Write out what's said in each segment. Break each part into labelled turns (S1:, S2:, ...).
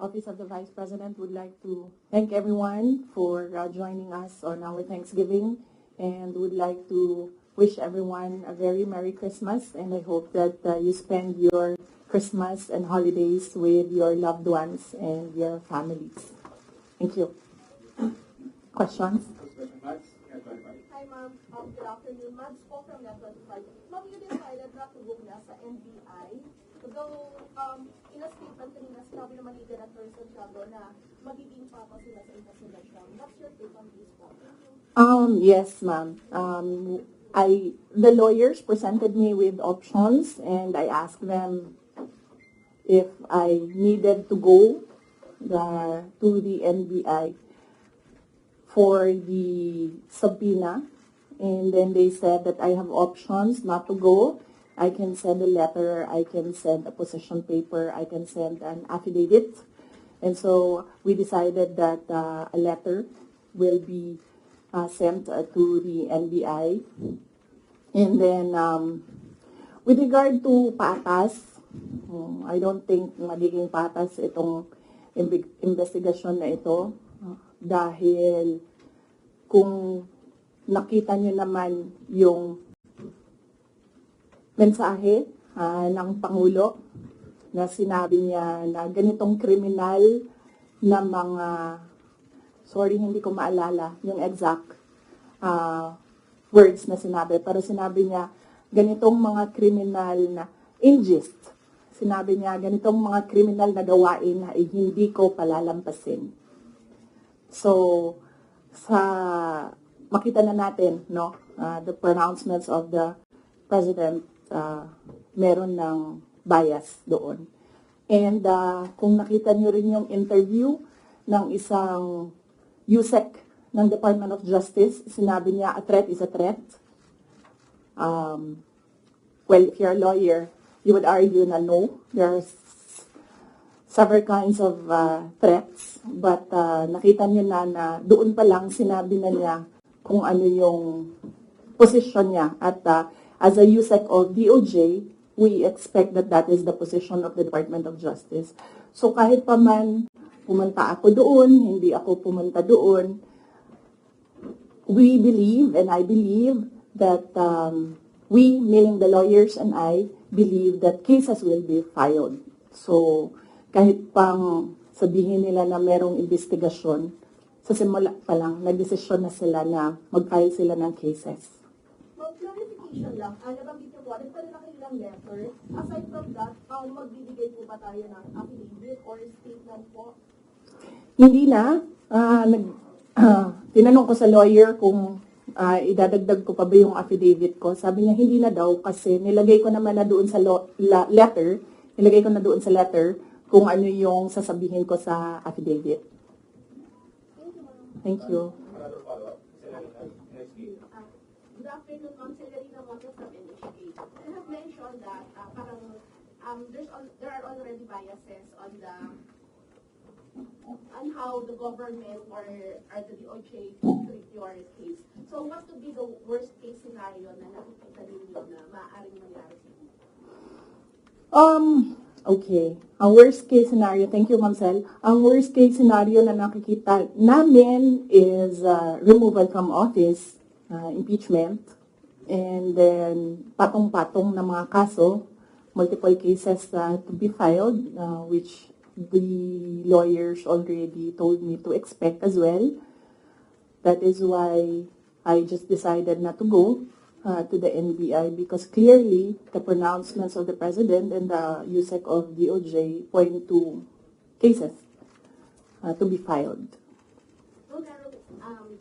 S1: Office of the Vice President would like to thank everyone for joining us on our Thanksgiving, and would like to wish everyone a very Merry Christmas, and I hope that you spend your Christmas and holidays with your loved ones and your families. Thank you. Questions?
S2: Hi, ma'am. Good afternoon. Mads po from Net25. Ma'am, you decided not to book na sa NBI. Though, in a statement kanina, sinabi naman ni Director Santiago na magiging papa sila sa investigation. What's your take on this po?
S1: Yes, ma'am. The lawyers presented me with options, and I asked them if I needed to go to the NBI for the subpoena, and then they said that I have options not to go. I can send a letter, I can send a position paper, I can send an affidavit. And so we decided that a letter will be sent to the NBI. And then with regard to patas, I don't think magiging patas itong investigasyon na ito. Dahil kung nakita nyo naman yung mensahe ng Pangulo na sinabi niya na ganitong kriminal na mga, sorry hindi ko maalala yung exact words na sinabi, pero sinabi niya ganitong mga kriminal na ingest. Sinabi niya ganitong mga kriminal na gawain na hindi ko palalampasin. So, makita na natin, no, the pronouncements of the President, meron ng bias doon. And kung nakita nyo rin yung interview ng isang USEC ng Department of Justice, sinabi niya, a threat is a threat. Well, if you're a lawyer, you would argue na no, there's several kinds of threats, but nakita niyo na doon pa lang sinabi na niya kung ano yung position niya. At as a USEC of DOJ, we expect that that is the position of the Department of Justice. So kahit pa man pumunta ako doon, hindi ako pumunta doon, we believe, and I believe, that we, meaning the lawyers and I, believe that cases will be filed. So kahit pang sabihin nila na merong investigasyon, sa simula pa lang, nagdesisyon na sila na mag-file sila ng cases.
S2: Clarification lang, nabanggit niyo po, nagpala na kayo ng letter. Aside from that, magbibigay po ba tayo ng affidavit or statement po?
S1: Hindi na. Tinanong ko sa lawyer kung idadagdag ko pa ba yung affidavit ko. Sabi niya, hindi na daw kasi nilagay ko naman na doon sa letter, kung ano yung sasabihin ko sa affidavit. Thank you.
S2: Good afternoon, Ma'am Celerina Montes from NHA. I have mentioned that there are already biases on how the government or the DOJ treat your case. So what would be the worst case scenario na nakikita ninyo na maaaring mangyari?
S1: Okay. Ang worst case scenario, thank you, Ma'am Cel. Ang worst case scenario na nakikita namin is removal from office, impeachment, and then patong-patong na mga kaso, multiple cases to be filed, which the lawyers already told me to expect as well. That is why I just decided not to go to the NBI, because clearly the pronouncements of the President and the USEC of DOJ point to cases to be filed.
S2: So,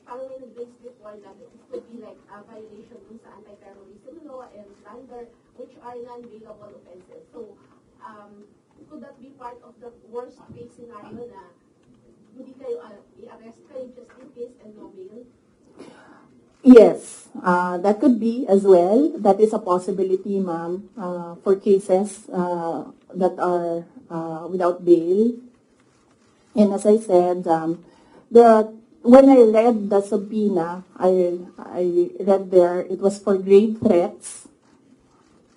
S2: parang may nag-raise before that it could be like a violation dun sa anti-terrorism law and slander, which are non-bailable offenses. So, could that be part of the worst case scenario na hindi kayo i-arrest kayo just in case and no bail?
S1: Yes, that could be as well. That is a possibility, ma'am, for cases that are without bail. And as I said, when I read the subpoena, I read there, it was for grave threats,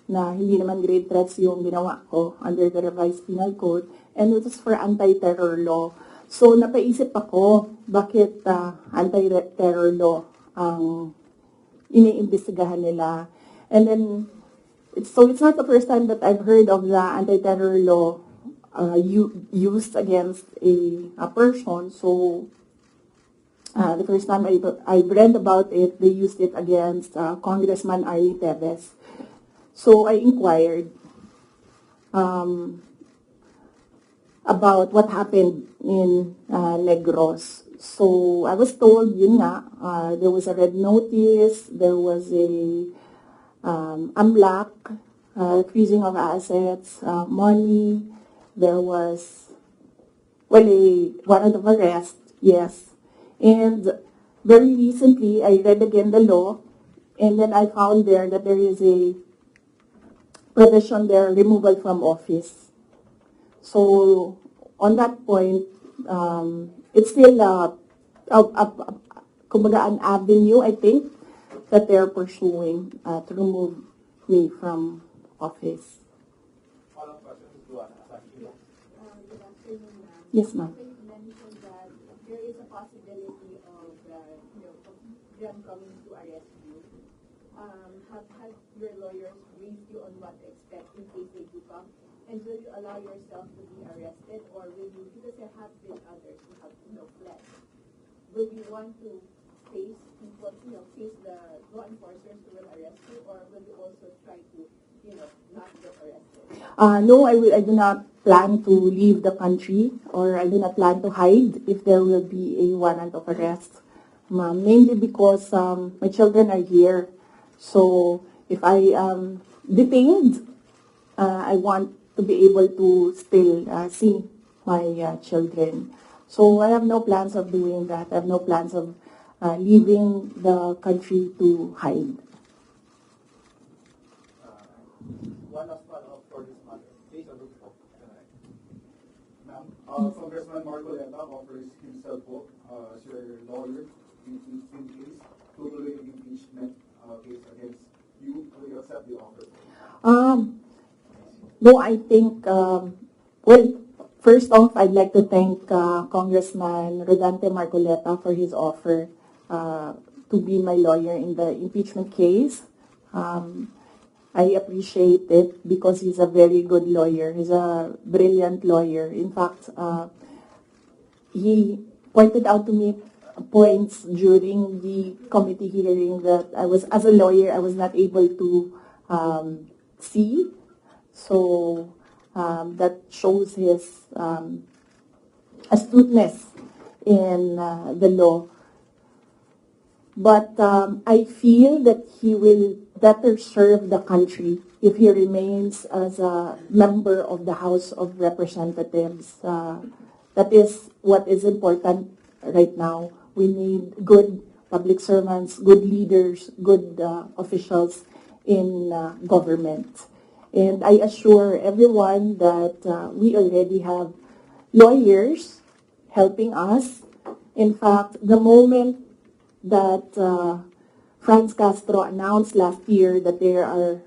S1: na hindi naman grave threats yung ginawa ko under the revised penal code. and it was for anti-terror law. So napaisip ako, bakit anti-terror law ang iniimbestigahan nila. And then, it's not the first time that I've heard of the anti-terror law used against a person. So, the first time I read about it, they used it against Congressman Ari Teves. So I inquired about what happened in Negros. So I was told, yun nga, there was a red notice, there was a AMLAC, freezing of assets, money, there was, well, a warrant of arrest, yes. And very recently, I read again the law, and then I found there that there is a provision there, removal from office. So, on that point, it's still kumbaga an avenue, I think, that they're pursuing to remove me from office. Yes, ma'am.
S2: You mentioned that there is a possibility of them coming to arrest you. Have your lawyers briefed you on what to expect in case they do come? And will you allow yourself to be arrested, or will you, because there have been others who have fled, will you want to face people, face the law enforcers who will arrest you, or will you also try to, not get arrested?
S1: No, I do not plan to leave the country, or I do not plan to hide if there will be a warrant of arrest. Mainly because my children are here. So if I am detained, I want to be able to still see my children. So I have no plans of doing that. I have no plans of leaving the country to hide.
S3: One last follow-up for this matter. Please, Ma'am, Congressman Marcoleta offers himself as your lawyer in case to the impeachment case against you. Will you accept the offer?
S1: No, I think, well, first off, I'd like to thank Congressman Rodante Marcoleta for his offer to be my lawyer in the impeachment case. I appreciate it because he's a very good lawyer. He's a brilliant lawyer. In fact, he pointed out to me points during the committee hearing that as a lawyer, I was not able to see. So that shows his astuteness in the law. But I feel that he will better serve the country if he remains as a member of the House of Representatives. That is what is important right now. We need good public servants, good leaders, good officials in government. And I assure everyone that we already have lawyers helping us. In fact, the moment that Franz Castro announced last year that they are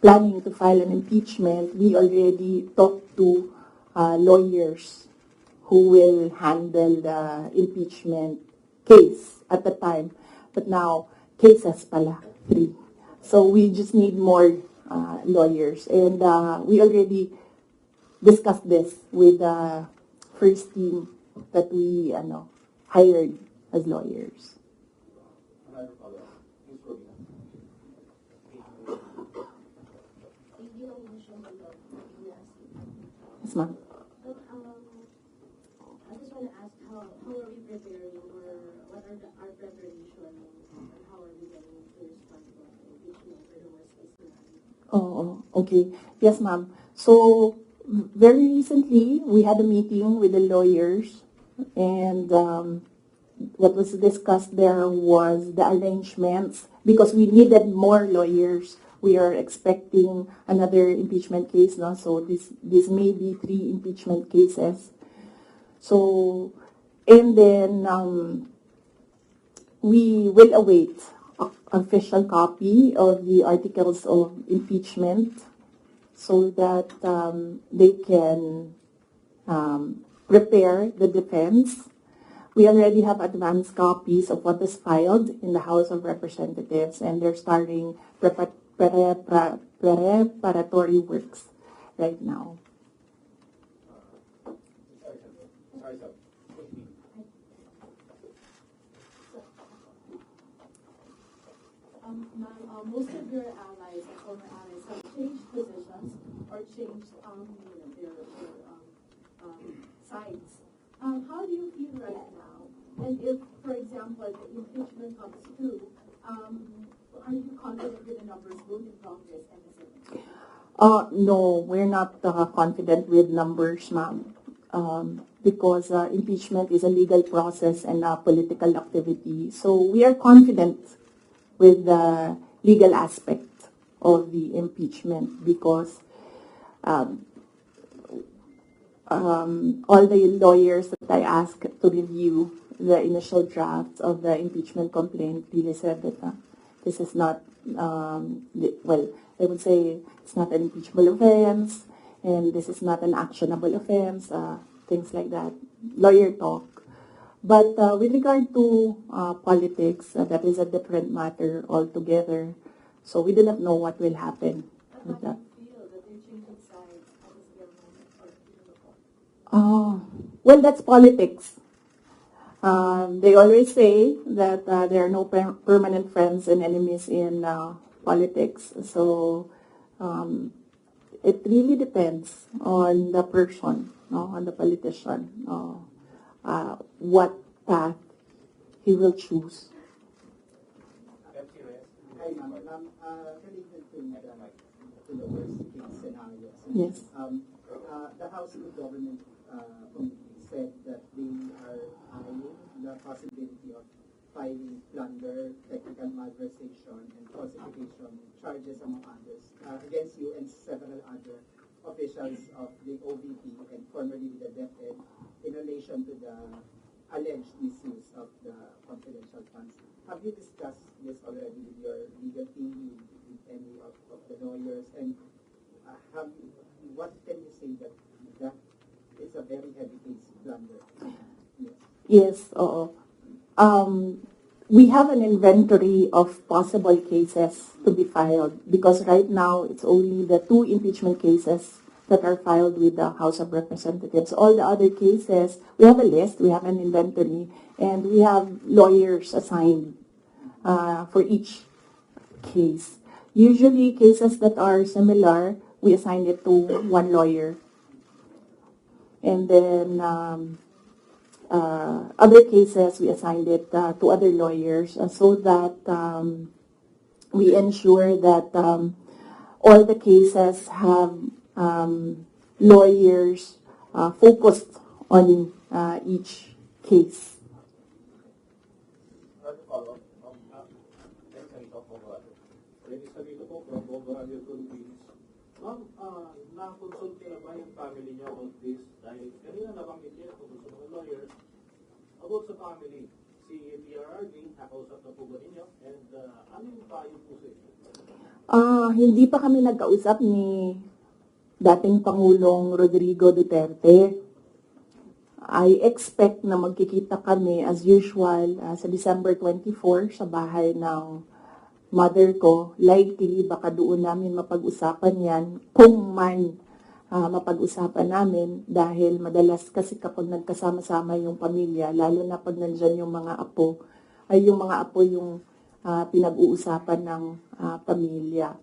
S1: planning to file an impeachment, we already talked to lawyers who will handle the impeachment case at the time. But now, cases pala, 3. So we just need more lawyers. And we already discussed this with the first team that we hired as lawyers. Yes, ma'am.
S2: I just want to ask how are we preparing, or what are our preparations, and how are we going to respond to impeachment or the worst case scenario?
S1: Oh, okay. Yes, ma'am. So, very recently, we had a meeting with the lawyers, and what was discussed there was the arrangements, because we needed more lawyers. We are expecting another impeachment case now, so this may be 3 impeachment cases. So, and then we will await an official copy of the articles of impeachment so that they can prepare the defense. We already have advanced copies of what is filed in the House of Representatives, and they're starting preparatory works right now.
S4: Most of your allies and former allies have changed positions or changed their sides. How do you feel right now? And if, for example, the impeachment comes through, are you confident with the numbers both in Congress and the Senate?
S1: No, we're not confident with numbers, ma'am, because impeachment is a legal process and a political activity. So we are confident with the legal aspect of the impeachment because all the lawyers that I asked to review the initial draft of the impeachment complaint really said that this is not, well, I would say it's not an impeachable offense and this is not an actionable offense, things like that, lawyer talk. But with regard to politics, that is a different matter altogether. So we do not know what will happen with that. Well, that's politics. They always say that there are no permanent friends and enemies in politics. So it really depends on the person, on the politician, what path he will choose.
S5: Hi, ma'am. Related to the worst case scenario.
S1: Yes.
S5: The House of Government Committee said that they are eyeing the possibility of filing plunder, technical malversation, and falsification charges, among others, against you and several other officials of the OVP and formerly the DepEd in relation to the alleged misuse of the confidential funds. Have you discussed this already with your legal team, with any of the lawyers, and what can you say that it's a very heavy case blunder?
S1: Yes, we have an inventory of possible cases to be filed because right now it's only the 2 impeachment cases that are filed with the House of Representatives. All the other cases, we have a list, we have an inventory, and we have lawyers assigned for each case. Usually cases that are similar, we assign it to one lawyer. And then other cases, we assigned it to other lawyers so that we ensure that all the cases have lawyers focused on each case.
S6: Ma'am, na-consult niyo na ba yung family niyo about this? Dahil kanina nabanggit niyo kung gusto mga lawyers about sa family. Si FPRRD, nakausap na po ba ninyo? And ano yung payo po sa inyo?
S1: Hindi pa kami nagkausap ni dating Pangulong Rodrigo Duterte. I expect na magkikita kami as usual sa December 24 sa bahay ng mother ko. Likely baka doon namin mapag-usapan yan kung man mapag-usapan namin dahil madalas kasi kapag nagkasama-sama yung pamilya, lalo na pag nandyan yung mga apo, ay yung mga apo yung pinag-uusapan ng pamilya.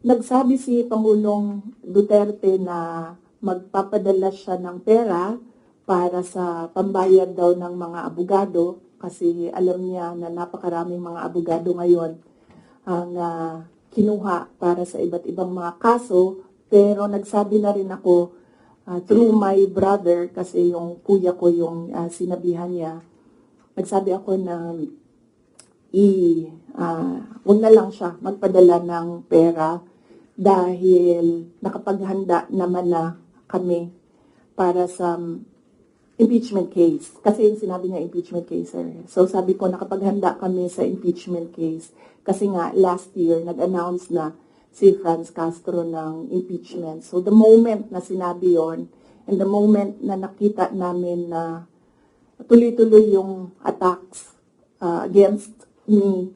S1: Nagsabi si Pangulong Duterte na magpapadala siya ng pera para sa pambayad daw ng mga abogado kasi alam niya na napakaraming mga abogado ngayon ang kinuha para sa iba't ibang mga kaso, pero nagsabi na rin ako through my brother kasi yung kuya ko yung sinabihan niya, nagsabi ako na huwag na lang siya magpadala ng pera dahil nakapaghanda naman na kami para sa impeachment case. Kasi yung sinabi niya impeachment case, sir. So sabi ko nakapaghanda kami sa impeachment case kasi nga last year nag-announce na si Franz Castro ng impeachment. So the moment na sinabi yon, and the moment na nakita namin na tuloy-tuloy yung attacks against me,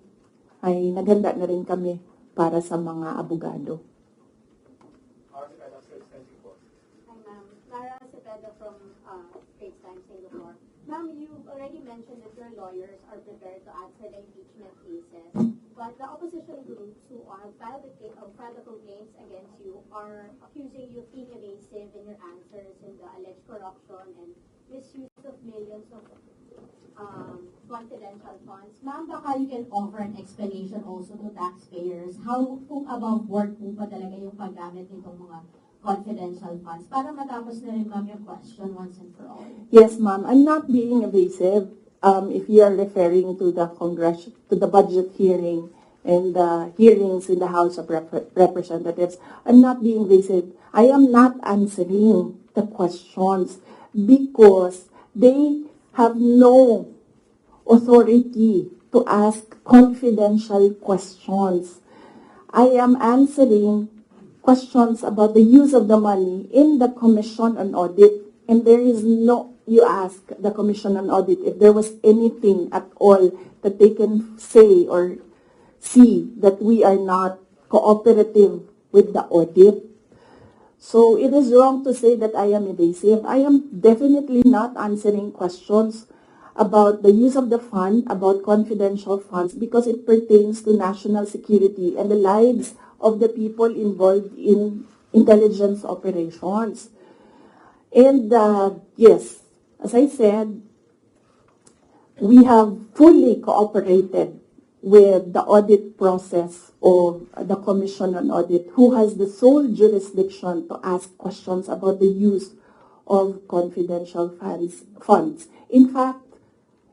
S1: ay naghanda na rin kami para sa mga abogado.
S2: Hi, ma'am. Sara Duterte from Straits Times, Singapore. Ma'am, you've already mentioned that your lawyers are prepared to answer the impeachment cases, but the opposition groups who have filed the complaints against you are accusing you of being evasive in your answers in the alleged corruption and misuse of millions of confidential funds. Ma'am, baka you can offer an explanation also to taxpayers how kung above board po pa talaga yung paggamit nitong mga confidential funds para matapos na rin, ma'am, yung question once and for all.
S1: Yes, ma'am. I'm not being evasive. If you are referring to the budget hearing and the hearings in the House of Representatives, I'm not being evasive. I am not answering the questions because they have no authority to ask confidential questions. I am answering questions about the use of the money in the Commission on Audit, and there is no, you ask the Commission on Audit if there was anything at all that they can say or see that we are not cooperative with the audit. So it is wrong to say that I am evasive. I am definitely not answering questions about the use of the fund, about confidential funds, because it pertains to national security and the lives of the people involved in intelligence operations. And yes, as I said, we have fully cooperated with the audit process of the Commission on Audit, who has the sole jurisdiction to ask questions about the use of confidential funds. In fact,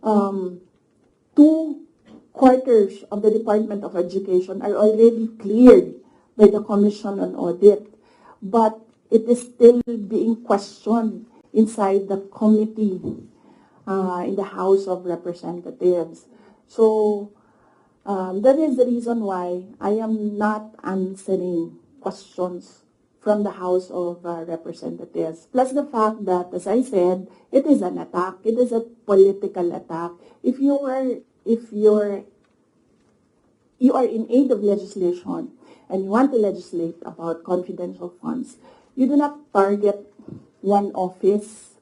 S1: 2/4 of the Department of Education are already cleared by the Commission on Audit, but it is still being questioned inside the committee in the House of Representatives. So that is the reason why I am not answering questions from the House of Representatives. Plus the fact that, as I said, it is an attack. It is a political attack. If you are in aid of legislation and you want to legislate about confidential funds, you do not target one office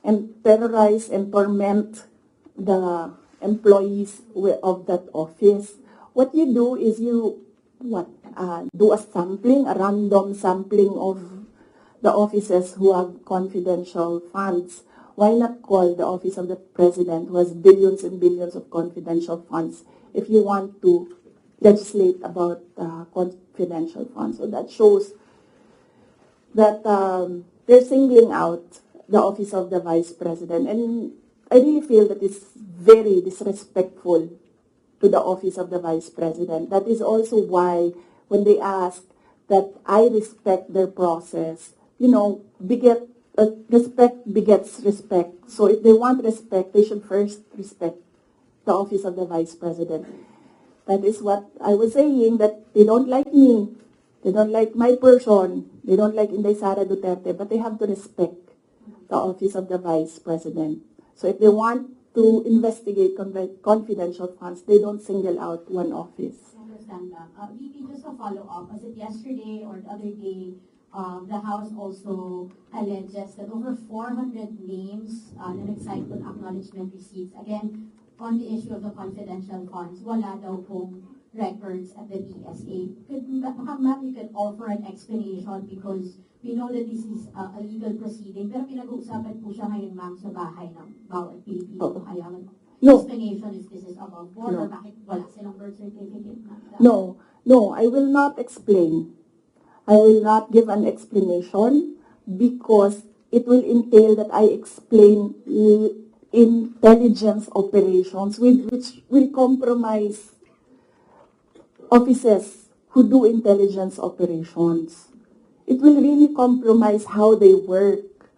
S1: and terrorize and torment the employees of that office. What you do is you do a sampling, a random sampling of the offices who have confidential funds. Why not call the office of the president, who has billions and billions of confidential funds, if you want to legislate about confidential funds? So that shows that they're singling out the office of the vice president. And I really feel that it's very disrespectful to the office of the vice president. That is also why when they ask that I respect their process, respect begets respect. So if they want respect, they should first respect the office of the vice president. That is what I was saying, that they don't like me, they don't like my person, they don't like Inday Sara Duterte, but they have to respect the office of the vice president. So if they want to investigate confidential funds, they don't single out one office.
S2: I understand that. VP, just a follow-up. Was it yesterday or the other day, the House also alleges that over 400 names na nag-cite on acknowledgement receipts, again, on the issue of the confidential funds, wala daw pong records at the PSA. Ma'am, you could offer an explanation because we know that this is a legal proceeding, pero pinag-uusapan po siya ngayon, ma'am, sa bahay ng bawat Pilipino. Kaya explanation is this is above board or bakit wala silang birth certificate, ma'am?
S1: No, I will not explain. I will not give an explanation because it will entail that I explain intelligence operations which will compromise offices who do intelligence operations. It will really compromise how they work.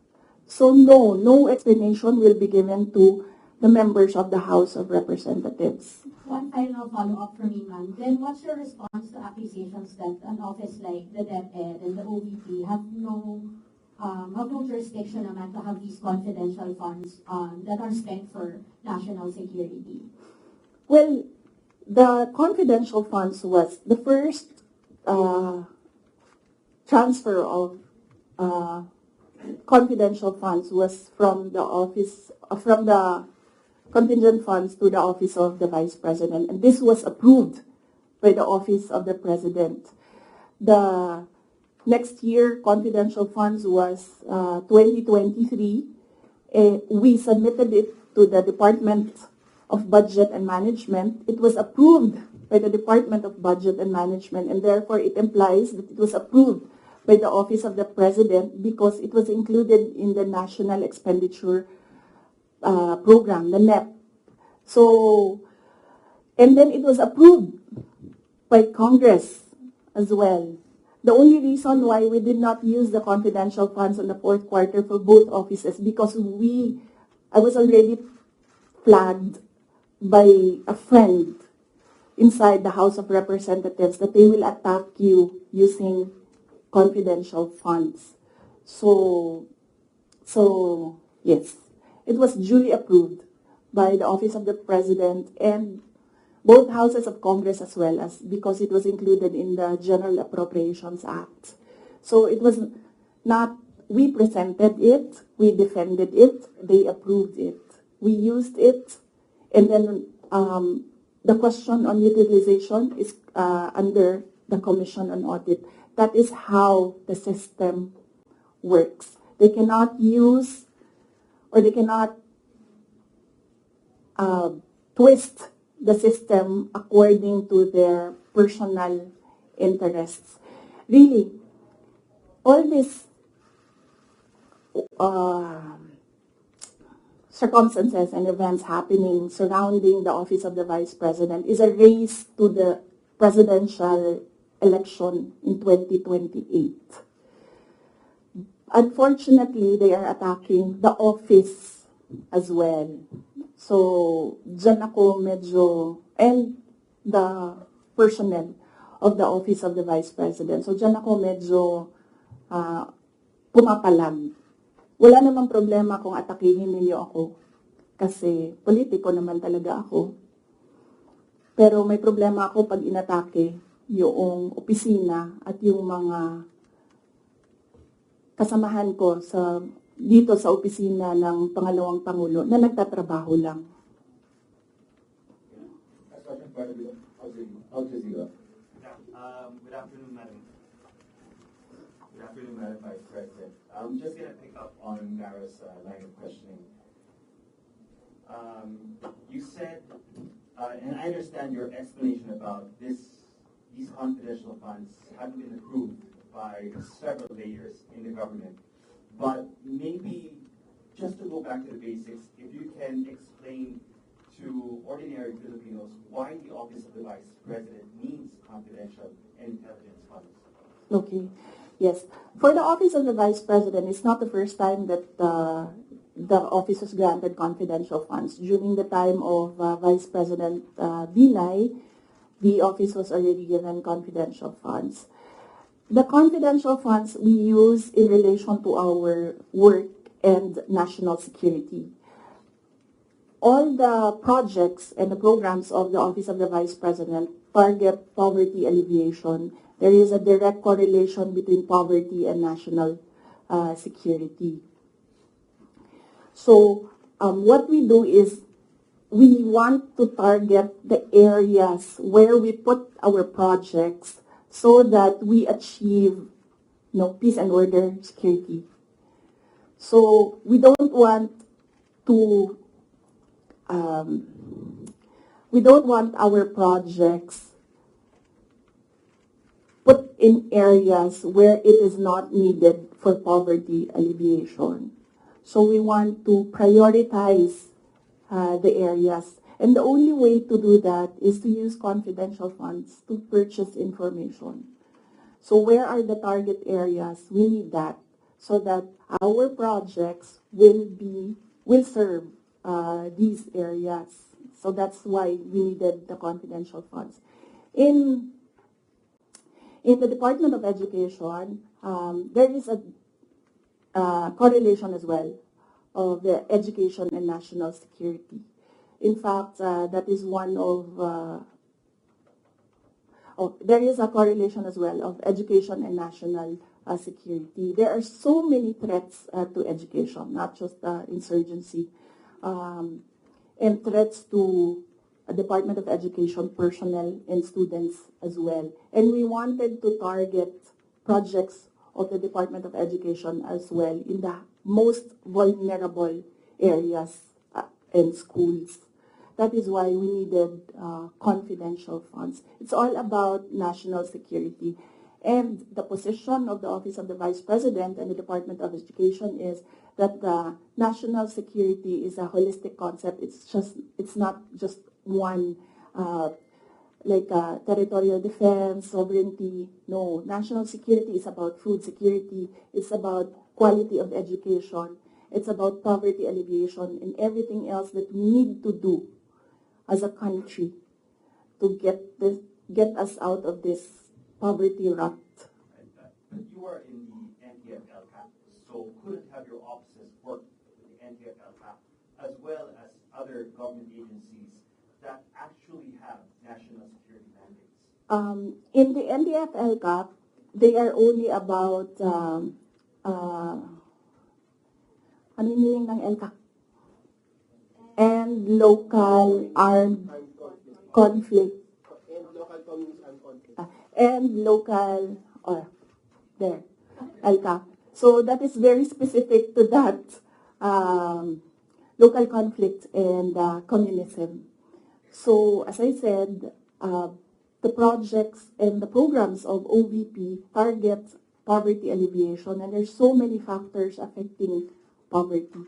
S1: So no explanation will be given to the members of the House of Representatives.
S7: One final follow-up from me, ma'am. Then what's your response to accusations that an office like the DepEd and the OVP have no jurisdiction naman to have these confidential funds that are spent for national security?
S1: Well, the confidential funds was the first transfer of confidential funds was from the office, from the contingent funds to the office of the Vice President, and this was approved by the office of the President. The next year, confidential funds was 2023. We submitted it to the Department of Budget and Management. It was approved by the Department of Budget and Management, and therefore it implies that it was approved by the Office of the President because it was included in the National Expenditure Program, the NEP. So, and then it was approved by Congress as well. The only reason why we did not use the confidential funds in the fourth quarter for both offices because I was already flagged by a friend inside the House of Representatives that they will attack you using confidential funds. So yes, it was duly approved by the Office of the President and both houses of Congress as well as because it was included in the General Appropriations Act. So it was not, we presented it, we defended it, they approved it. We used it, and then the question on utilization is under the Commission on Audit. That is how the system works. They cannot use or they cannot twist the system according to their personal interests. Really, all these circumstances and events happening surrounding the office of the Vice President is a race to the presidential election in 2028. Unfortunately, they are attacking the office as well. So, dyan ako medyo, and the personnel of the office of the Vice President. So, dyan ako medyo pumapalag. Wala namang problema kung atakihin ninyo ako. Kasi politiko naman talaga ako. Pero may problema ako pag inatake yung opisina at yung mga kasamahan ko dito sa opisina ng pangalawang Pangulo na nagtatrabaho lang.
S8: Good afternoon, Madam. Good afternoon, Madam Vice President. I'm just going to pick up on Mara's line of questioning. You said, and I understand your explanation about these confidential funds haven't been approved by several layers in the government. But maybe just to go back to the basics, if you can explain to ordinary Filipinos why the Office of the Vice President needs confidential intelligence funds.
S1: Okay. Yes. For the Office of the Vice President, it's not the first time that the office was granted confidential funds. During the time of Vice President Binay, the office was already given confidential funds. The confidential funds we use in relation to our work and national security. All the projects and the programs of the Office of the Vice President target poverty alleviation. There is a direct correlation between poverty and national security. So what we do is we want to target the areas where we put our projects so that we achieve peace and order, security. So we don't want to our projects put in areas where it is not needed for poverty alleviation. So we want to prioritize the areas. And the only way to do that is to use confidential funds to purchase information. So where are the target areas? We need that so that our projects will serve these areas. So that's why we needed the confidential funds. In the Department of Education, there is a correlation as well of the education and national security. In fact, that is one of there is a correlation as well of education and national security. There are so many threats to education, not just insurgency, and threats to Department of Education personnel and students as well. And we wanted to target projects of the Department of Education as well in the most vulnerable areas and schools. That is why we needed confidential funds. It's all about national security. And the position of the Office of the Vice President and the Department of Education is that the national security is a holistic concept. It's not just one, like territorial defense, sovereignty. No, national security is about food security. It's about quality of education. It's about poverty alleviation and everything else that we need to do as a country to get us out of this poverty rut.
S8: But you are in the NTF-LCAP, so couldn't have your offices work with the NTF-LCAP as well as other government agencies that actually have national security mandates?
S1: In the NTF-LCAP, they are only about ano yung meaning ng LCAP? And local armed conflict.
S5: And local communist armed conflict.
S1: And local, there, LCAP. So that is very specific to that local conflict and communism. So as I said, the projects and the programs of OVP target poverty alleviation, and there's so many factors affecting poverty.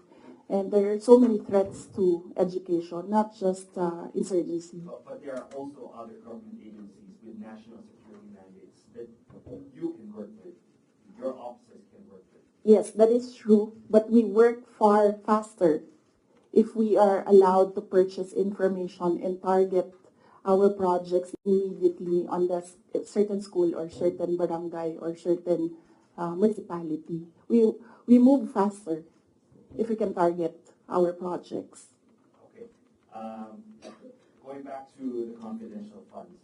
S1: And there are so many threats to education, not just insurgency.
S8: But there are also other government agencies with national security mandates that you can work with, your offices can work with.
S1: Yes, that is true, but we work far faster if we are allowed to purchase information and target our projects immediately on the certain school or certain barangay or certain municipality. We move faster if we can target our projects.
S8: Okay. Going back to the confidential funds,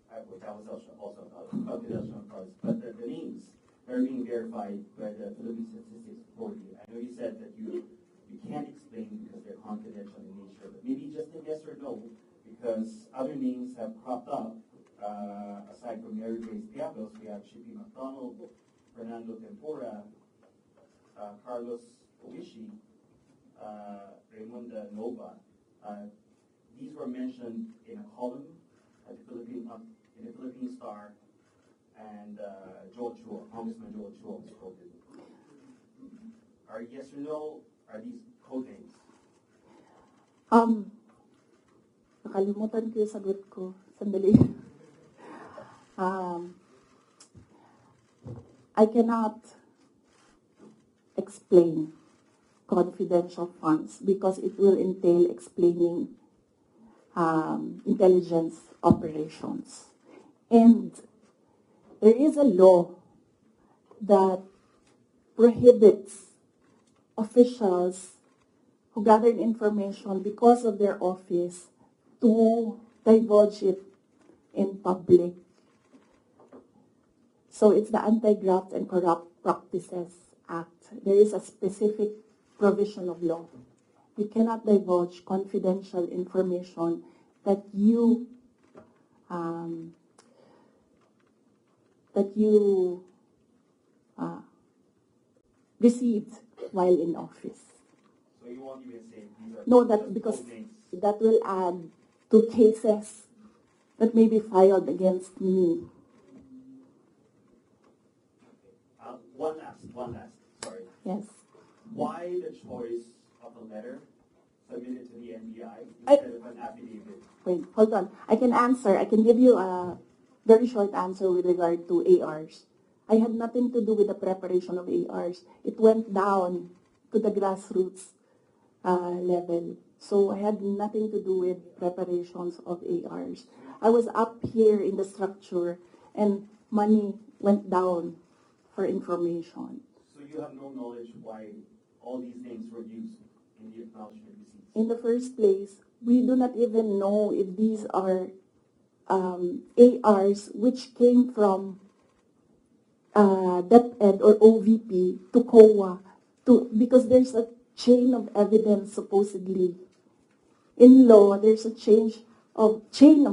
S8: that was also about confidential funds, but the names are being verified by the Philippine Statistics Authority. I know you said that you can't explain because they're confidential in nature, but maybe just a yes or no, because other names have cropped up. Aside from Mary Grace Piatos, we have Shippy McDonald, Fernando Tempora, Carlos Oishi, Raymond Nova. These were mentioned in a column at the in the Philippine Star, and Joel Chua, Congressman Joel Chua was quoted. Are yes or no, are these code names?
S1: Nakalimutan ko yung sagot ko. Sandali. I cannot explain confidential funds because it will entail explaining intelligence operations. And there is a law that prohibits officials who gathered information because of their office to divulge it in public. So it's the Anti-Graft and Corrupt Practices Act. There is a specific provision of law. You cannot divulge confidential information that you received while in office.
S8: So you won't even say these are
S1: No, that because
S8: code names.
S1: that will add to cases that may be filed against me.
S8: One last, sorry.
S1: Yes.
S8: Why the choice of a letter submitted to the NBI instead of an affidavit?
S1: Wait, hold on. I can answer. I can give you a very short answer with regard to ARs. I had nothing to do with the preparation of ARs. It went down to the grassroots level. So I had nothing to do with preparations of ARs. I was up here in the structure and money went down for information.
S8: So you have no knowledge why all these names were used in the acknowledgement receipts?
S1: In the first place, we do not even know if these are ARs which came from DepEd or OVP to COA, because there's a chain of evidence supposedly. In law, there's a chain of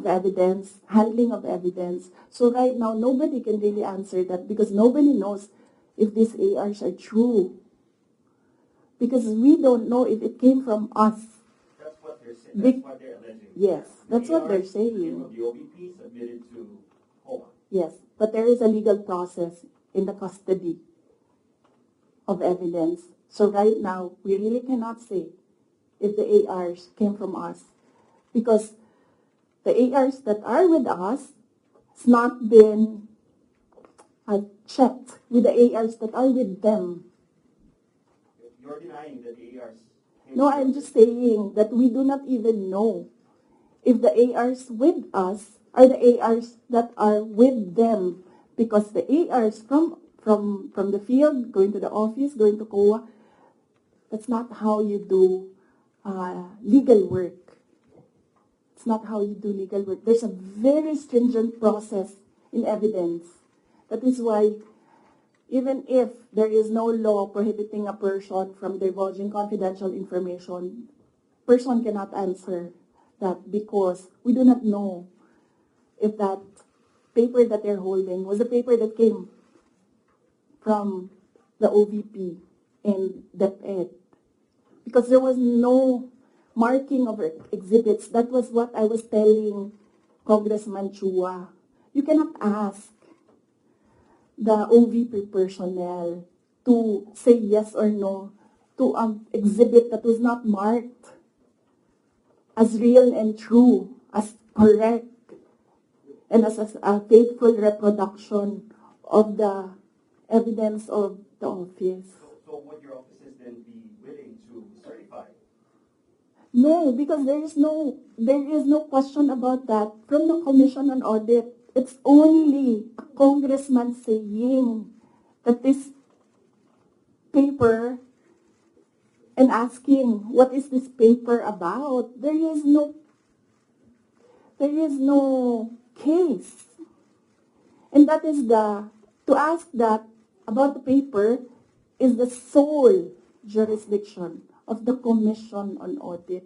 S1: evidence, handling of evidence. So right now, nobody can really answer that because nobody knows if these ARs are true. Because we don't know if it came from us.
S8: That's what they're saying. That's what they're alleging.
S1: Yes, that's what they're saying.
S8: The OVP submitted to COA.
S1: Yes, but there is a legal process in the custody of evidence. So right now, we really cannot say if the ARs came from us, because the ARs that are with us has not been checked with the ARs that are with them.
S8: You're denying that the ARs...
S1: No, I'm just saying that we do not even know if the ARs with us are the ARs that are with them, because the ARs from the field, going to the office, going to COA, that's not how you do legal work. It's not how you do legal work. There's a very stringent process in evidence. That is why even if there is no law prohibiting a person from divulging confidential information, person cannot answer that because we do not know if that paper that they're holding was a paper that came from the OVP and DepEd. Because there was no marking of exhibits. That was what I was telling Congressman Chua. You cannot ask the OVP personnel to say yes or no to an exhibit that was not marked as real and true, as correct, and as a faithful reproduction of the evidence of the office.
S8: So would your offices then be willing to certify?
S1: No, because there is no question about that from the Commission on Audit. It's only a congressman saying that this paper and asking what is this paper about. There is no case. And that is to ask that about the paper is the sole jurisdiction of the Commission on Audit.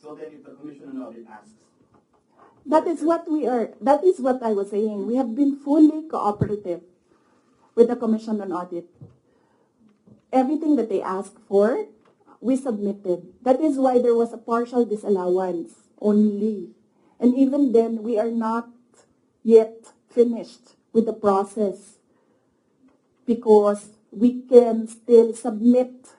S8: So then if the Commission on Audit asks...
S1: That is what I was saying. We have been fully cooperative with the Commission on Audit. Everything that they asked for, we submitted. That is why there was a partial disallowance only. And even then, we are not yet finished with the process because we can still submit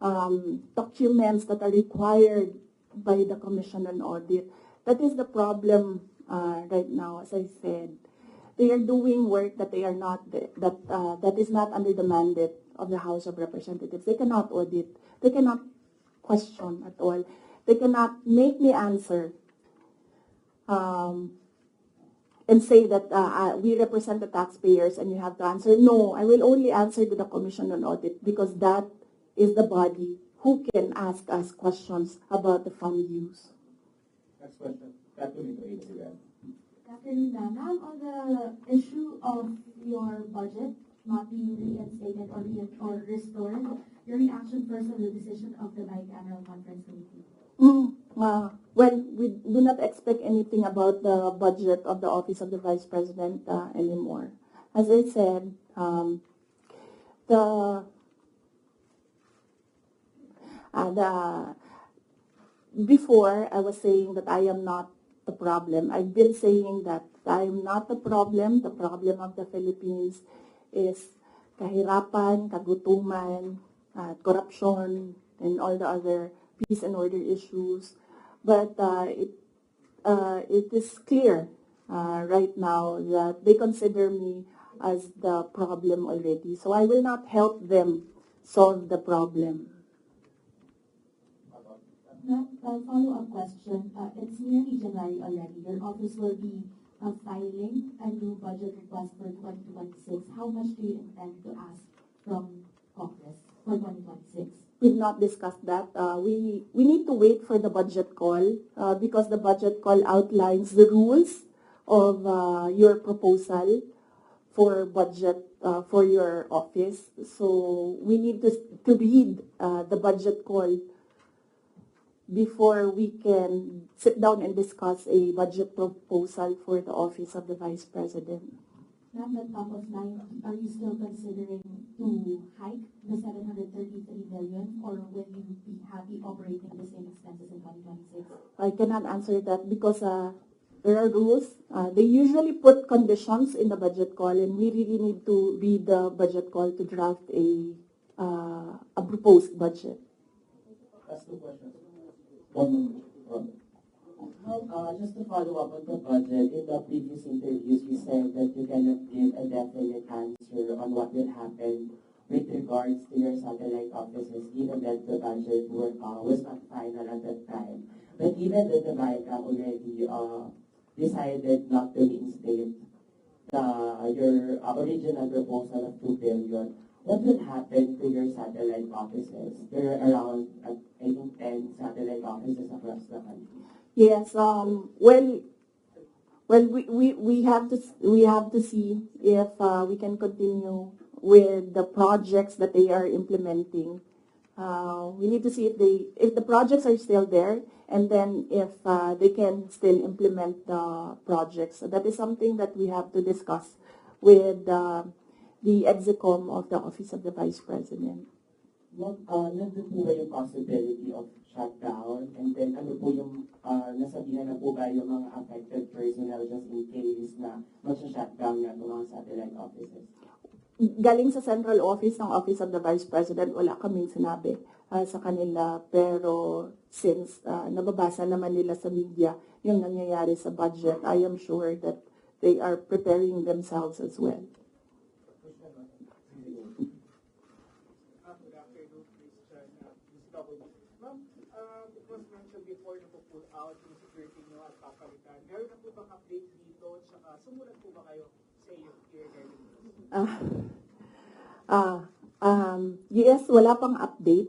S1: documents that are required by the Commission on Audit. That is the problem right now, as I said. They are doing work that they are not that is not under the mandate of the House of Representatives. They cannot audit. They cannot question at all. They cannot make me answer and say that we represent the taxpayers and you have to answer. No, I will only answer to the Commission on Audit because that is the body who can ask us questions about the fund use.
S6: Next question. Back to me to ATM.
S7: Catherine, ma'am, on the issue of your budget not being reinstated or restored, your reaction first on the decision of the bicameral conference committee?
S1: Well, we do not expect anything about the budget of the Office of the Vice President anymore. As I said, before I was saying that I am not the problem. I've been saying that I am not the problem. The problem of the Philippines is kahirapan, kagutuman, corruption, and all the other peace and order issues. But it is clear right now that they consider me as the problem already. So I will not help them solve the problem.
S7: Ma'am, a follow-up question. It's nearly January already. Your office will be filing a new budget request for 2026. How much do you intend to ask from Congress for 2026?
S1: We've not discussed that. We need to wait for the budget call because the budget call outlines the rules of your proposal for budget for your office. So we need to read the budget call before we can sit down and discuss a budget proposal for the office of the Vice President.
S7: Ma'am, at top of mind, are you still considering to hike the 733 million, or will you be happy operating the same expenses in 2026?
S1: I cannot answer that because there are rules. They usually put conditions in the budget call, and we really need to read the budget call to draft a proposed budget.
S9: Ask the question. Just to follow up on the budget, in the previous interviews, you said that you cannot give a definite answer on what will happen with regards to your satellite offices, given that the budget was not final at that time. But given that the BICAM already decided not to reinstate your original proposal of 2 billion, what will happen to your satellite offices? There are around, I think, 10 satellite offices across the country.
S1: Yes. We have to see if we can continue with the projects that they are implementing. We need to see if the projects are still there, and then if they can still implement the projects. So that is something that we have to discuss with the execom of the Office of the Vice President.
S9: Nandun po ba yung possibility of shutdown? And then ano po yung nasabihan na po ba yung mga affected personnel just in case na mag-shutdown nga ng mga satellite offices?
S1: Galing sa central office ng Office of the Vice President, wala kaming sinabi sa kanila. Pero since nababasa naman nila sa media yung nangyayari sa budget, I am sure that they are preparing themselves as well.
S5: It was mentioned before na po-pull out yung security nyo at papalitan. Meron na po bang update dito? Tsaka sumulat po ba kayo sa
S1: yes, wala pang update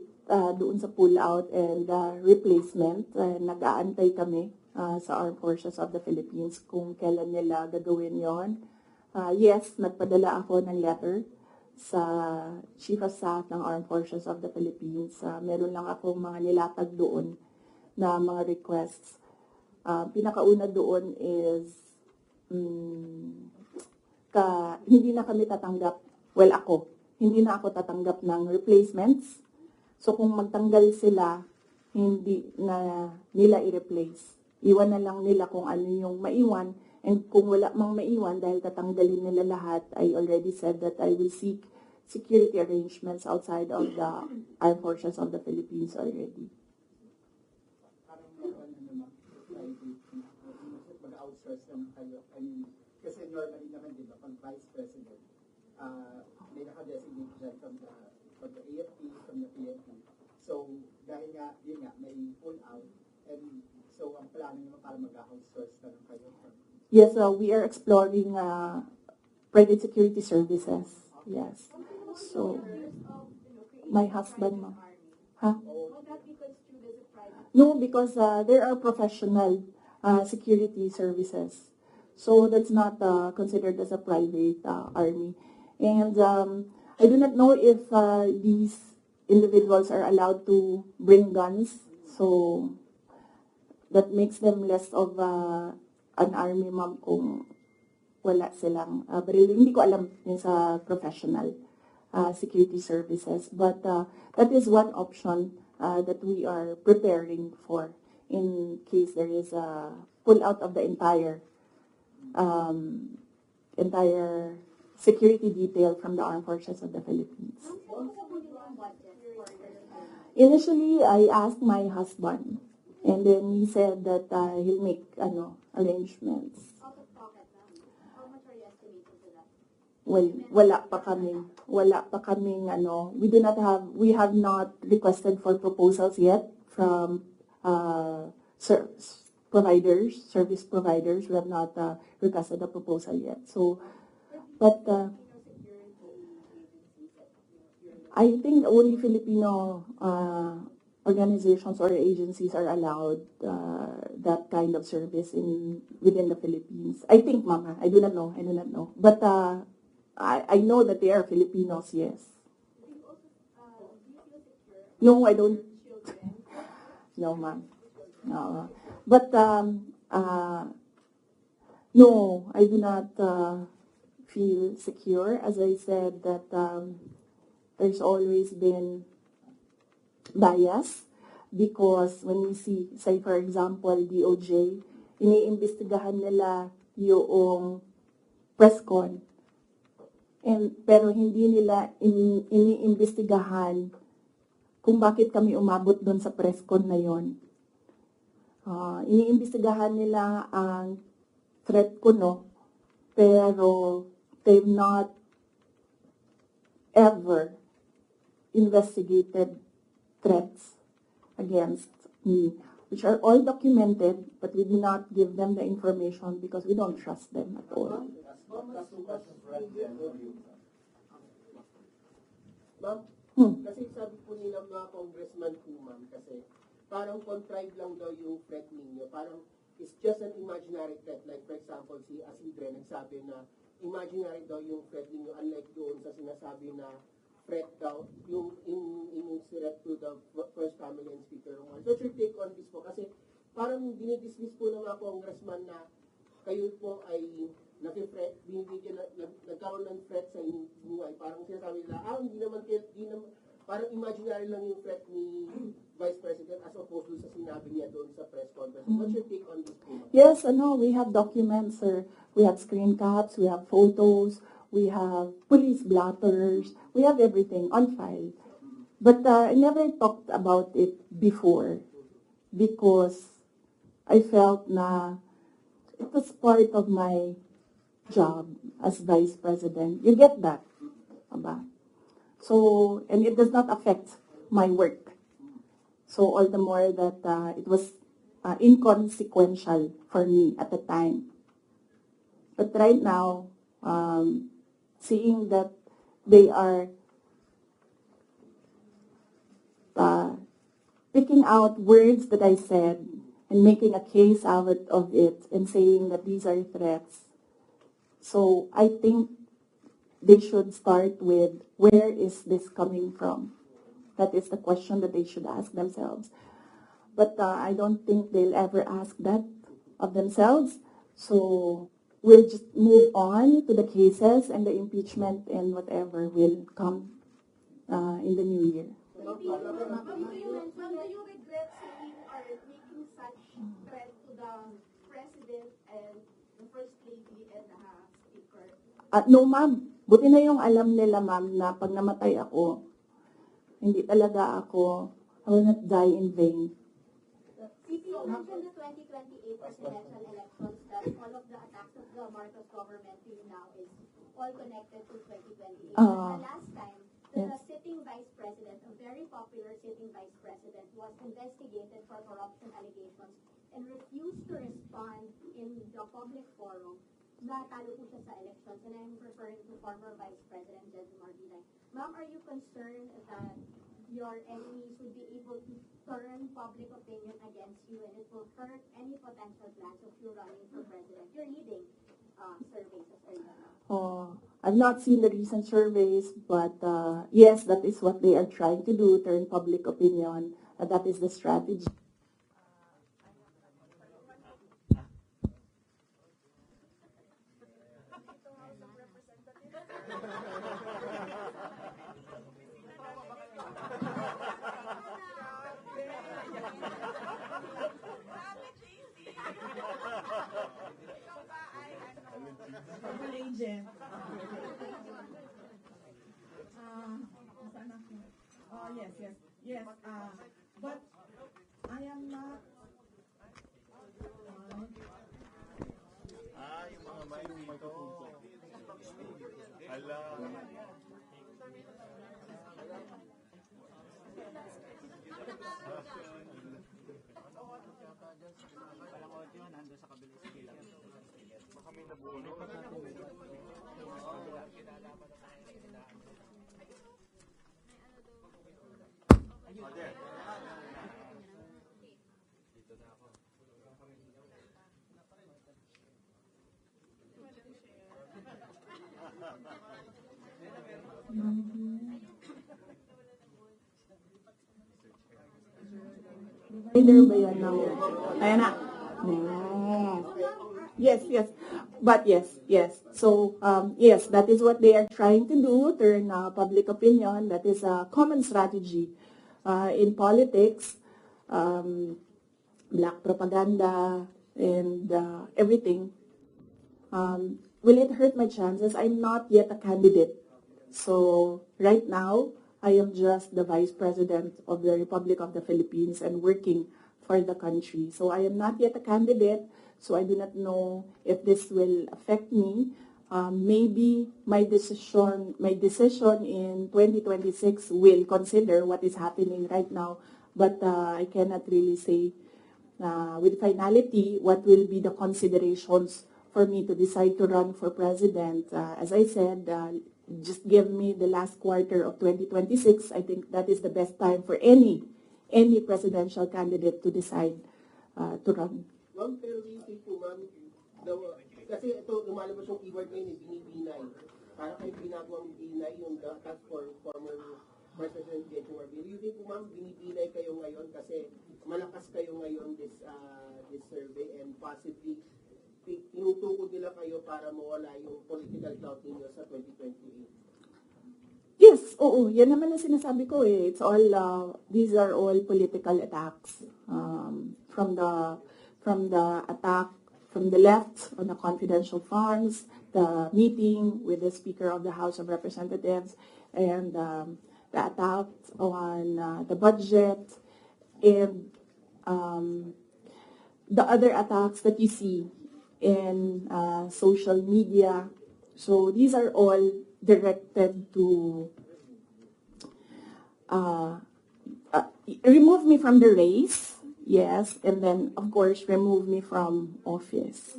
S1: doon sa pull-out and replacement. Nag-aantay kami sa Armed Forces of the Philippines kung kailan nila gagawin yon. Yes, nagpadala ako ng letter sa Chief of Staff ng Armed Forces of the Philippines. Meron lang akong mga nilatag doon na mga requests. Pinakauna doon is hindi na kami tatanggap, hindi na ako tatanggap ng replacements. So kung magtanggal sila, hindi na nila i-replace. Iwan na lang nila kung ano yung maiwan. And kung wala mang maiwan dahil tatanggalin nila lahat, I already said that I will seek security arrangements outside of the Armed Forces of the Philippines already.
S5: Mag-outsource naman kayo. Kasi normally naman, di ba, pag Vice President, may naka-designate dyan from the AFP, from the PFP. So, dahil nga, yun nga, may pull out, and so, ang plano naman para mag-outsource na lang kayo.
S1: Yes, we are exploring private security services. Yes. So, my husband, ma'am. Huh? No, because there are professional security services. So that's not considered as a private army. And I do not know if these individuals are allowed to bring guns. So that makes them less of an army, ma'am, kung wala silang baril. Hindi ko alam yun sa professional security services. But that is one option that we are preparing for in case there is a pull out of the entire security detail from the Armed Forces of the Philippines. Initially, I asked my husband, and then he said that he'll make arrangements. Well, wala pa kaming we have not requested for proposals yet from service providers. We have not requested a proposal yet. So, but I think only Filipino organizations or agencies are allowed that kind of service within the Philippines. I think, Mama. I do not know. But I know that they are Filipinos. Yes. No, I don't. No, ma'am. No. But no, I do not feel secure. As I said, that there's always been bias because when we see, say for example, DOJ, iniimbestigahan nila yung Presscon, pero hindi nila iniimbestigahan kung bakit kami umabot doon sa Presscon na yon. Iniimbestigahan nila ang threat ko, no? Pero they've not ever investigated threats against me, which are all documented, but we do not give them the information because we don't trust them at all.
S5: Ma'am, kasi sabi po nila mga congressman po, ma'am, kasi parang contrived lang daw yung threat ninyo. Parang it's just an imaginary threat. Like for example, si Asidre nagsabi na imaginary daw yung threat ninyo, unlike doon sa sinasabi na threat daw, yung threat to the First Family and Speaker. So what's your take on this po? Kasi parang dinidismiss po ng mga congressman na kayo po ay nag-threat, nagkaroon ng threat sa inyong buhay. Parang sinasabi nila, hindi naman, parang imaginary lang yung threat ni Vice President as opposed to sa sinabi niya doon sa press conference. What's your take on this?
S1: Yes, we have documents, sir. We have screen caps, we have photos, we have police blotters, we have everything on file. But I never talked about it before because I felt na it was part of my job as Vice President. You get that? Aba? So, and it does not affect my work. So, all the more that it was inconsequential for me at the time. But right now, seeing that they are picking out words that I said and making a case out of it and saying that these are threats. So I think they should start with, where is this coming from? That is the question that they should ask themselves. But I don't think they'll ever ask that of themselves. So we'll just move on to the cases and the impeachment and whatever will come in the new year.
S2: Do you regret saying or making such threat to the President and the First Lady and the Speaker?
S1: No, ma'am. Buti na yung alam nila, ma'am, na pag namatay ako, hindi talaga ako, I will not die in vain.
S7: CP, you mentioned the 2028 presidential elections, that all of the attacks of the Marcos government to you now is all connected to 2028. But the last time, the sitting vice president, a very popular sitting vice president, was investigated for corruption allegations and refused to respond in the public forum. Natalo po siya sa elections, and I'm referring to former Vice President Jed Martinez. Ma'am, are you concerned that your enemies would be able to turn public opinion against you and it will hurt any potential plans of you running for president? You're leading surveys as earlier.
S1: I've not seen the recent surveys, but yes, that is what they are trying to do, turn public opinion. That is the strategy.
S10: Agent. Yes. But I am not.
S11: Yung mga may Hala.
S1: Either ba yan ng... Ayan na. Mm. Yes, yes. But yes. So, yes, that is what they are trying to do, turn public opinion. That is a common strategy in politics. Black propaganda and everything. Will it hurt my chances? I'm not yet a candidate. So, right now, I am just the Vice President of the Republic of the Philippines and working for the country. So I am not yet a candidate, so I do not know if this will affect me. Maybe my decision in 2026 will consider what is happening right now, but I cannot really say with finality what will be the considerations for me to decide to run for president. As I said, just give me the last quarter of 2026. I think that is the best time for any presidential candidate to decide to run.
S11: Ma'am, pero isip po, ma'am, kasi ito, lumalabas yung keyword ngayon, binibinay. Para kayo ginagawang binay yung task for former Vice President Jenny Marbil. You think po, ma'am, binibinay kayo ngayon kasi malakas kayo ngayon this survey and possibly tinutukod nila kayo para mawala yung political clout ninyo sa 2028?
S1: Yes, oo. Yan naman ang sinasabi ko eh. It's all, these are all political attacks. From the attack from the left on the confidential funds, the meeting with the Speaker of the House of Representatives, and the attack on the budget, and the other attacks that you see in social media. So these are all directed to remove me from the race, yes, and then of course remove me from office.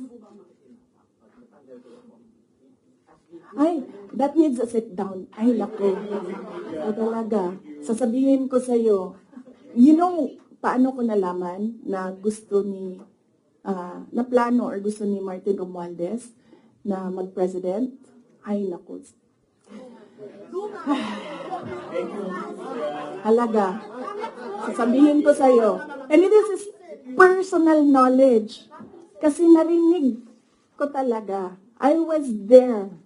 S1: Ay, that needs a sit down. Ay, lako. Talaga. Sasabihin ko sa'yo, you know, paano ko nalaman na gusto ni na plano or gusto ni Martin Romualdez na mag-president? Ay, naku. Halaga. Sasabihin ko sa'yo. And this is personal knowledge. Kasi narinig ko talaga. I was there.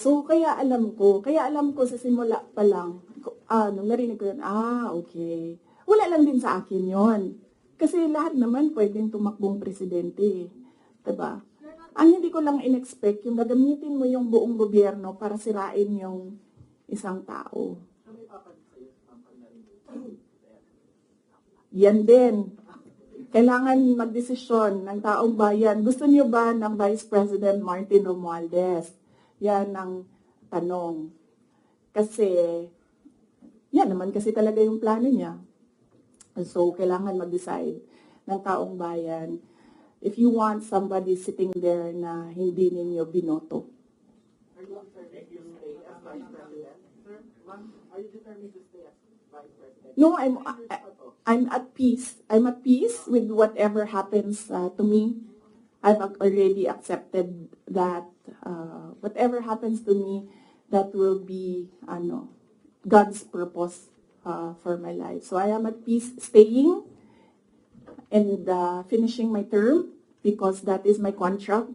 S1: So, kaya alam ko sa simula pa lang, nung narinig ko yun, okay. Wala lang din sa akin yon. Kasi lahat naman pwedeng tumakbong presidente. Diba? Ang hindi ko lang in-expect, yung gagamitin mo yung buong gobyerno para sirain yung isang tao. Yan din. Kailangan magdesisyon ng taong bayan. Gusto niyo ba ng Vice President Martin Romualdez? Yan ang tanong. Kasi, yan naman kasi talaga yung plano niya. So, kailangan mag-decide ng taong bayan if you want somebody sitting there na hindi ninyo binoto.
S11: Are you determined to stay as Vice President? Sir, ma'am, are you determined to stay as Vice President?
S1: No, I'm at peace. I'm at peace with whatever happens to me. I've already accepted that whatever happens to me, that will be God's purpose for my life. So I am at peace staying and finishing my term because that is my contract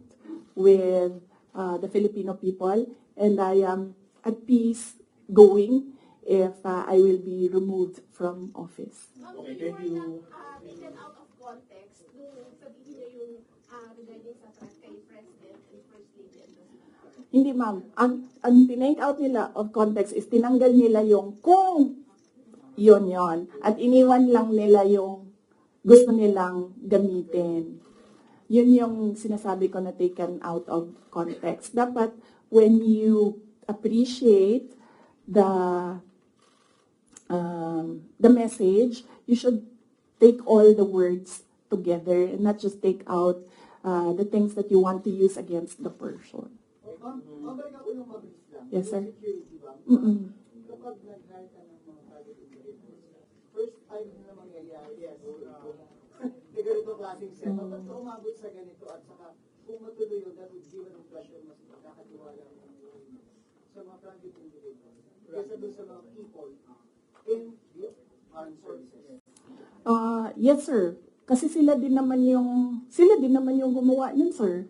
S1: with the Filipino people, and I am at peace going if I will be removed from office.
S2: Okay, thank you. Taken out of context, nung sabihin niyo yung regarding sa threat kay President and First Lady and the Speaker.
S1: Hindi, ma'am. Ang tinake out nila of context is tinanggal nila yung kung yon. At iniwan lang nila yung gusto nilang gamitin. Yun yung sinasabi ko na taken out of context. Dapat, when you appreciate the message, you should take all the words together and not just take out the things that you want to use against the person. Yes, sir. Mm-mm.
S5: Kapag nag-hire ka ng mga private individuals, first time na mangyayari, yes, may ganito klaseng setup, at umabot sa ganito, at saka kung matuloy yun, that would give an impression mas makakatiwala sa mga private individuals. Kesa doon sa mga people in the armed services.
S1: Yes, sir. Kasi sila din naman yung gumawa nun, sir.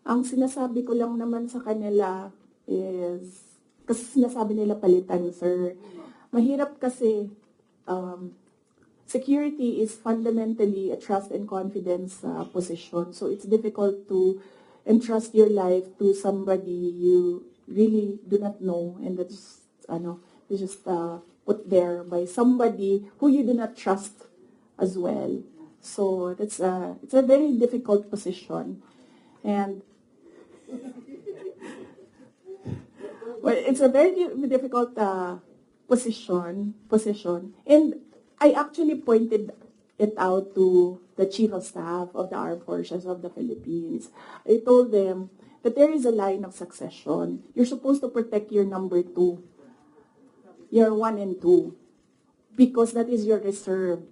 S1: Ang sinasabi ko lang naman sa kanila is, kasi sinasabi nila palitan, sir. Mahirap kasi, security is fundamentally a trust and confidence position. So it's difficult to entrust your life to somebody you really do not know, and that's, you just put there by somebody who you do not trust as well. So it's a very difficult position, and well, it's a very difficult position, and I actually pointed it out to the Chief of Staff of the Armed Forces of the Philippines. I told them that there is a line of succession. You're supposed to protect your number 2, your 1 and 2, because that is your reserve.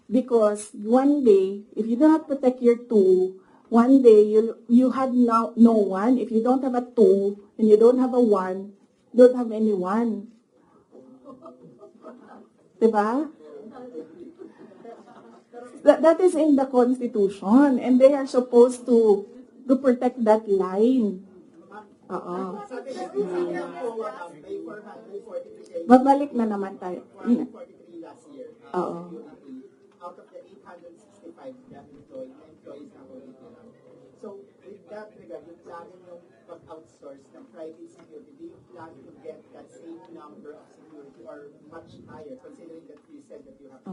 S1: Because one day, if you do not protect your 2, one day you have no 1. If you don't have a 2 and you don't have a 1, you don't have any 1. Diba? That is in the Constitution, and they are supposed to protect that line. Babalik na naman tayo.
S5: 443 last year. Out of the 865 that employees na ulit nila. So, with that regard, yung plano yung pag-outsource ng private security, do you plan to get that same number of security or much higher, considering that you said that you have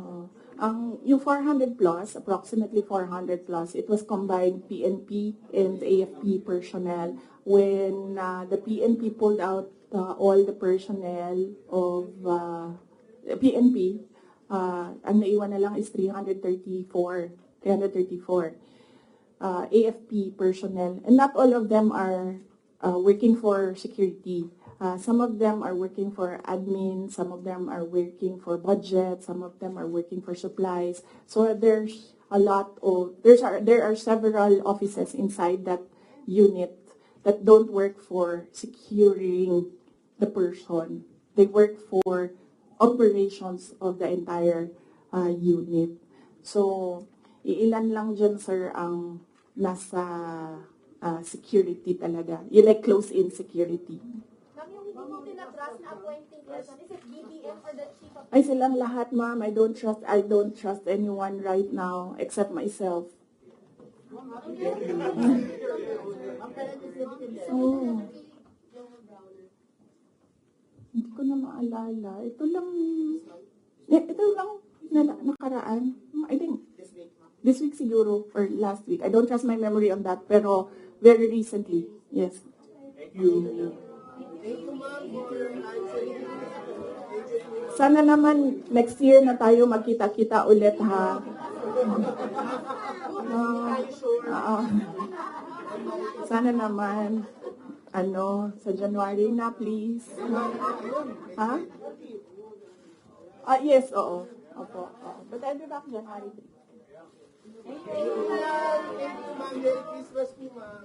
S1: yung 400 plus, approximately 400 plus, it was combined PNP and AFP personnel. When the PNP pulled out all the personnel of PNP, ang naiwan na lang is 334 AFP personnel, and not all of them are working for security. Some of them are working for admin, some of them are working for budget, some of them are working for supplies. So there's a lot of there are several offices inside that unit that don't work for securing the person. They work for operations of the entire unit. So, iilan lang dyan, sir, ang nasa security talaga. You like close-in security.
S2: Ma'am, yung hindi tinatras na appointing person, is it BBM or the chief of...
S1: Ay, silang lahat, ma'am. I don't trust anyone right now except myself. Oh. Hindi ko na maalala. Ito lang nakaraan. I think this week siguro or last week. I don't trust my memory on that, pero very recently. Yes.
S6: Thank you.
S1: Sana naman next year na tayo magkita-kita ulit, ha. Sana naman sa January na, please. Ha? Yes, oo. Opo. But I'll be back January 3.
S11: Thank you, ma'am. Merry Christmas po, ma'am.